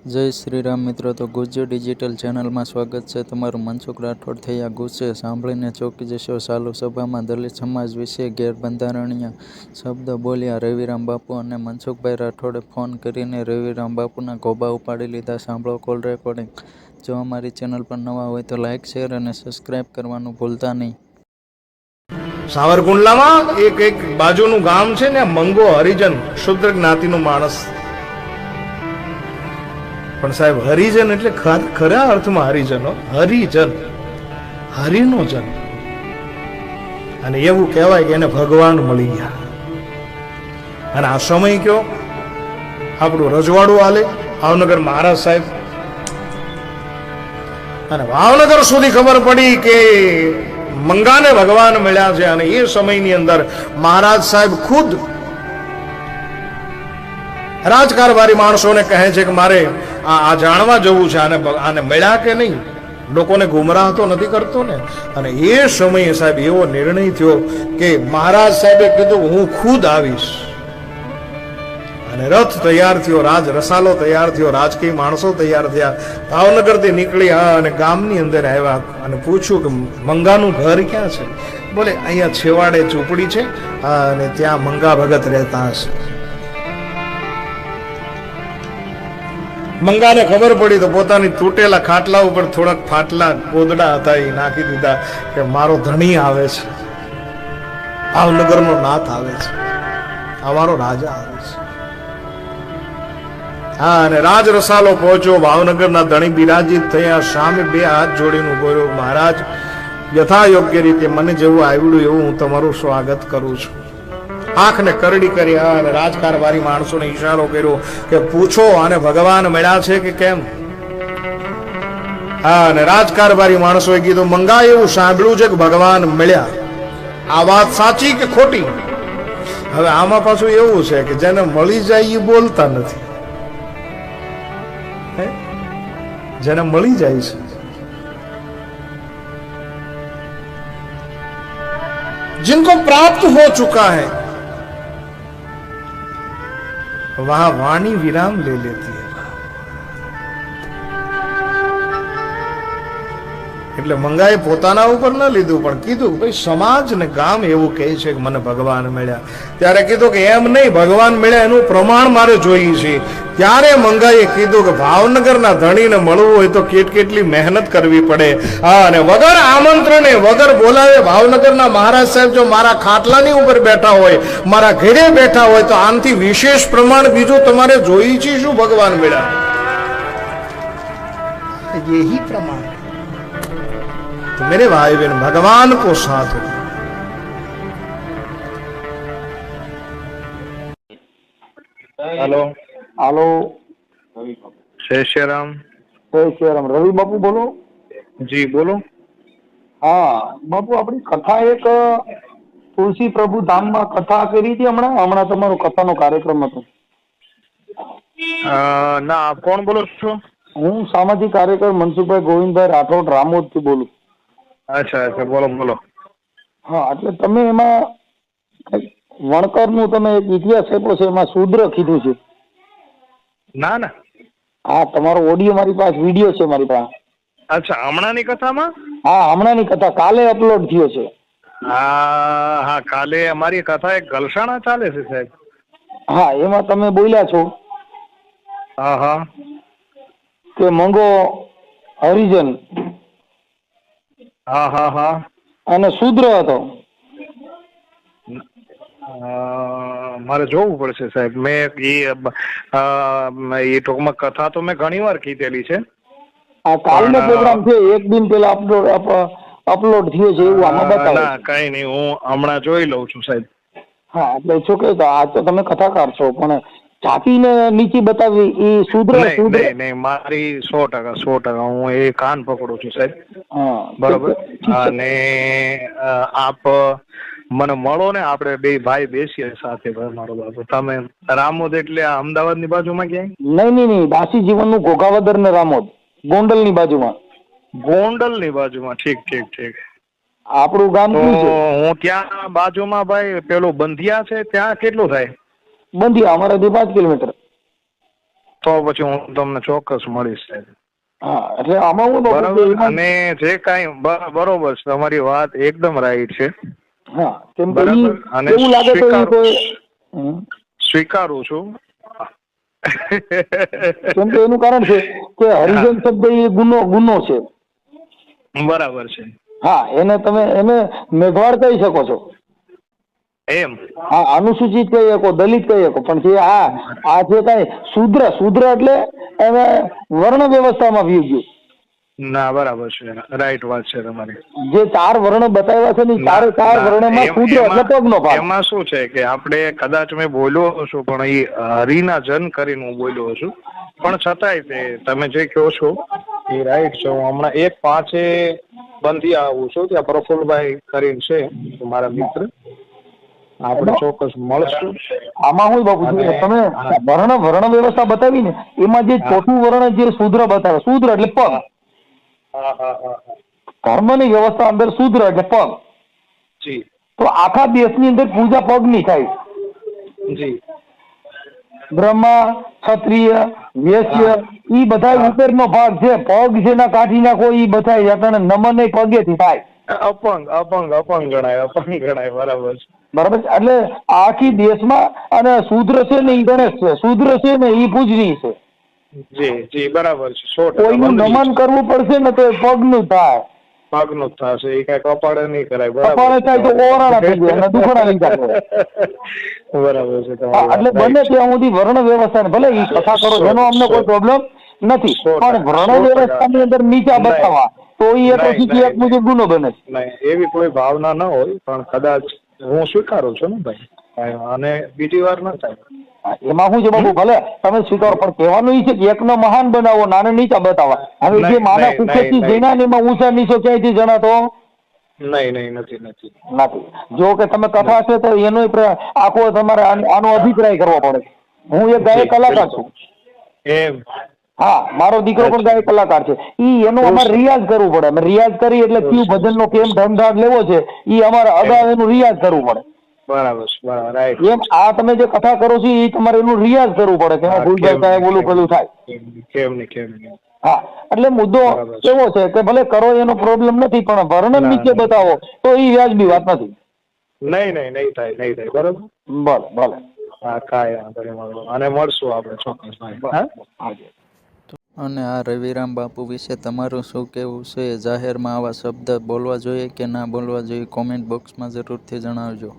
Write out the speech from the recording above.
જય શ્રી રામ મિત્રો. તો ગુજ્જુ ડિજિટલ ચેનલમાં સ્વાગત છે તમારું. મનસુખ રાઠોડ થયા ગુસ્સે, સાંભળીને ચોંકી જશો. ચાલુ સભામાં દલિત સમાજ વિશે ગેરબંધારણીય શબ્દો બોલ્યા રવિરામ બાપુ અને મનસુખભાઈ રાઠોડે ફોન કરીને રવિરામ બાપુના ગોબા ઉપાડી લીધા. સાંભળો કોલ રેકોર્ડિંગ. જો અમારી ચેનલ પર નવા હોય તો લાઇક, શેર અને સબસ્ક્રાઇબ કરવાનું ભૂલતા નહીં. સાવરકુંડલામાં એક બાજુનું ગામ છે ને, મંગો હરિજન શુદ્ર જ્ઞાતિનો માણસ. પણ સાહેબ, હરિજન એટલે ખરા અર્થમાં હરિજન, હરિજન, હરિનો જન. અને એવું કહેવાય કે એને ભગવાન મળી ગયા. અને આ સમય કયો, આપણું રજવાડું હાલે ભાવનગર મહારાજ સાહેબ. અને ભાવનગર સુધી ખબર પડી કે મંગાને ભગવાન મળ્યા છે. અને એ સમયની અંદર મહારાજ સાહેબ ખુદ રાજકારભારી માણસોને કહે છે કે મારે આ જાણવા જવું છે, આને મળ્યા કે નહીં, લોકોને ગુમરાહ તો નથી કરતો ને. અને એ સમયે સાહેબ એવો નિર્ણય થયો કે મહારાજ સાહેબે કીધું હું ખુદ આવીશ. અને રથ તૈયાર થયો, રાજ રસાલો તૈયાર થયો, રાજકીય માણસો તૈયાર થયા, ભાવનગરથી નીકળી અને ગામની અંદર આવ્યા અને પૂછ્યું કે મંગાનું ઘર ક્યાં છે? બોલે અહીંયા છેવાડે ઝૂંપડી છે અને ત્યાં મંગા ભગત રહેતા હશે. મંગાને ખબર પડી તો પોતાની તૂટેલા ખાટલા ઉપર થોડાક ફાટલા ગોદડા હતા એ નાખી દીધા કે મારો ધણી આવે છે, ભાવનગરનો નાથ આવે છે, અમારો રાજા આવે છે. હા, અને રાજ રસાલો પહોંચ્યો. ભાવનગરના ધણી બિરાજીત થયા. સામે બે હાથ જોડીને ઉભો રહ્યો. મહારાજ, યથા યોગ્ય રીતે મને જેવું આવડ્યું એવું હું તમારું સ્વાગત કરું છું. આંખને કરડી કર્યા અને રાજકારભારી માણસોને ઈશારો કર્યો કે પૂછો આને ભગવાન મળ્યા છે કે કેમ. હા, અને રાજકારભારી માણસોએ કીધું મંગા એવું સાંભળ્યું છે કે ભગવાન મળ્યા. આ વાત સાચી કે ખોટી? હવે આમાં પાછું એવું છે કે જેને મળી જાય એ બોલતા નથી. જેને મળી જાય છે, जिनको प्राप्त हो चुका है वहां वाणी विराम ले लेती है. એટલે મંગાએ પોતાના ઉપર ન લીધું, પણ કીધું ભાઈ સમાજ ને ગામ એવું કહે છે કે મને ભગવાન મળ્યા. ત્યારે કીધું કે એમ નહીં, ભગવાન મળ્યા એનું પ્રમાણ મારે જોઈએ છે. ત્યારે મંગાએ કીધું કે ભાવનગરના ધણીને મળવું હોય તો કેટલી મહેનત કરવી પડે. હા, અને વગર આમંત્રણે વગર બોલાવે ભાવનગરના મહારાજ સાહેબ જો મારા ખાટલાની ઉપર બેઠા હોય, મારા ઘરે બેઠા હોય, તો આનાથી વિશેષ પ્રમાણ બીજું તમારે જોઈ છે શું? ભગવાન મળ્યા યહી પ્રમાણ. तो मेरे भाई बहन, भगवान को साथ हो. हेलो હાલો, जय श्री राम. જય શ્રી રામ. રવિ બાપુ બોલો? जी बोलो. હા બાપુ, આપણી કથા એક તુલસી પ્રભુ ધામમાં કથા કરી હતી હમણાં તમારો કથાનો કાર્યક્રમ હતો. ના, આપ કોણ બોલો છો? હું સામાજિક કાર્યકર મનસુખભાઈ ગોવિંદભાઈ રાઠોડ રામોદ થી બોલું. અચ્છા અચ્છા, બોલો બોલો. હા, એટલે તમે એમાં વણકર નું તમે એક ઇતિહાસ આપ્યો છે, એમાં શૂદ્ર કીધું છે. ના ના. હા, તમારો ઓડિયો મારી પાસે, વિડીયો છે મારી પાસે. અચ્છા, હમણાંની કથામાં? હા, હમણાંની કથા કાલે અપલોડ થયો છે. હા હા, કાલે અમારી કથા એક ગલસાણા ચાલે છે સાહેબ. હા, એમાં તમે બોલ્યા છો હા હા, કે મંગો હરિજન હા હા હા, અને શૂદ્ર હતો. મારે જોવું પડશે સાહેબ. મેં એ ટૂંકમાં કથા તો મેં ઘણી વાર કીધેલી છે. આ કાલનો પ્રોગ્રામ છે, એક દિન પેલા અપલોડ થયો છે એવું આમાં બતાવે. ના કઈ નહીં, હું હમણાં જોઈ લઉં છું સાહેબ. હા, એટલે શું કે આ તો તમે કથાકાર છો, પણ જાતિને નીચે બતાવી એ શૂદ્ર. નહીં, મારી 100% હું એ કાન પકડું છું સાહેબ. હા, બરોબર. ઠીક છે. અને આપ મને મળો ને, આપણે બે ભાઈ બેસીએ સાથે. મારો બાપુ, તમે રામોદ એટલે આ અમદાવાદ ની બાજુમાં ક્યાંય? નહીં, દાસી જીવનનું ઘોઘાવદર ને રામોદ, ગોંડલ ની બાજુમાં. ગોંડલ ની બાજુમાં? ઠીક ઠીક ઠીક. આપણું ગામ તો કયું છે? હું ત્યાં બાજુમાં ભાઈ પેલું બંધિયા છે, ત્યાં કેટલું થાય? બંધિયા અમારાથી 5 કિલોમીટર. તો પછી હું તમને ચોક્કસ મળીશ સાહેબ. હા એટલે આમાં હું બાપુ બરાબર. એમાં- અને જે કાંઈ બરોબર છે, તમારી વાત એકદમ રાઈટ છે. હા કેમ કે બરાબર. અને એવું લાગે તો ઈ કોઈ સ્વીકારું છું. કેમ કે એનું કારણ છે કે હરિજન શબ્દ એ ગુનો છે. બરાબર છે. હા એને મેઘવાળ કહી શકો છો. એમ. હા અનુસૂચિત કહી શકો, દલિત કહી શકો, પણ જે આ જે કઈ શુદ્ર એટલે એને વર્ણ વ્યવસ્થામાં વી ગયું. ના બરાબર છે, રાઈટ વાત છે તમારી. જે 4 વર્ણ બતાવ્યા છે ને ચારે 4 વર્ણમાં શુદ્ર એટલે પગનો ભાગ. એમાં શું છે કે આપણે કદાચ મેં બોલ્યો છું, પણ એ હરિના જન કરીને હું બોલ્યો છું, પણ છતાંય તે તમે જે કહો છો એ રાઈટ છે. હું હમણાં 1/5 બંધી આવું છું, ત્યાં પ્રફુલભાઈ કરીને છે મારા મિત્ર, આપણે ચોક્કસ મળશું. આમાં હું બાપુ અને તમે વર્ણ વ્યવસ્થા બતાવી ને એમાં જે ચોથું વર્ણ જે શુદ્ર બતાવે, શુદ્ર એટલે પગ. હા હા હા ધર્મની વ્યવસ્થા અંદર શુદ્ર એટલે પગ. જી તો આખા દેશની અંદર પૂજા પગની થાય. જી. બ્રહ્મા, ક્ષત્રિય, વૈશ્ય ઈ બધા ઉપરનો ભાગ છે. પગ જેના કાઢી નાખો ઈ બધા યાતને નમન પગેથી થાય. અપંગ ગણાય બરાબર છે. બરાબર છે. એટલે આખી દેશમાં અને શૂદ્ર છે ને ઈ ગણેશ છે, શૂદ્ર છે ને ઈ પૂજનીય છે. જી જી બરાબર છે. 100% કોઈનું નમન કરવું પડશે ને તો પગનું થાય. પગનું જ થશે, એ કઈ કપાળે નહીં કરાય. કપાળે થાય તો ઓવરાણા થઈ જાય અને દુખણા લીધા કરે. બરાબર છે. એટલે બને ત્યાં સુધી વર્ણ વ્યવસ્થા ભલે ઈ કથા કરો એનો અમને કોઈ પ્રોબ્લેમ નથી, પણ વર્ણ વ્યવસ્થાની અંદર નીચા બતાવવા તો ઈ એક મુજબ ગુનો બને. નહીં એવી કોઈ ભાવના ન હોય, પણ કદાચ હું સ્વીકારું છું ને ભાઈ, અને બીજી વાર ન થાય. એમાં શું છે બાબુ, ભલે તમે સ્વીકારો, પણ કહેવાનું ઈ છે કે એકનો મહાન બનાવો, નાને નીચા બતાવવા. હવે જે માના કુખેથી જેના એમાં ઊંચા નીચો ક્યાંયથી જણાતો નથી. જો કે તમે કથા છે તો એનો આખો તમારે આનો અભિપ્રાય કરવો પડે. હું એક ગાયક કલાકાર છું. એમ. હા, મારો દીકરો પણ ગાયક કલાકાર છે. ઈ એનો અમારે રિયાઝ કરવું પડે. અમે રિયાઝ કરી એટલે કયું ભજનનો કેમ ઢંઢાટ લેવો છે ઈ અમારે અગાઉ એનું રિયાઝ કરવું પડે. બરાબર રાઈટ. એમ આ તમે જે કથા કરો છો એ તમારે એનું રિયાઝ કરવું પડે કે ભૂલભાઈ સાહેબ ઓલું પેલું થાય. કેમ નહીં. હા, એટલે મુદ્દો એવો છે કે ભલે કરો એનો પ્રોબ્લેમ નથી, પણ વર્ણન નીચે બતાવો તો એ વ્યાજબી વાત નથી. નહીં થાય બરાબર. ભલે. હા, કાંઈ વાંધો નહીં. અને મળશું આપણે ચોક્કસ. અને આ રવિરામ બાપુ વિશે તમારું શું કહેવું છે? જાહેરમાં આવા શબ્દ બોલવા જોઈએ કે ના બોલવા જોઈએ? કોમેન્ટ બોક્સમાં જરૂરથી જણાવજો.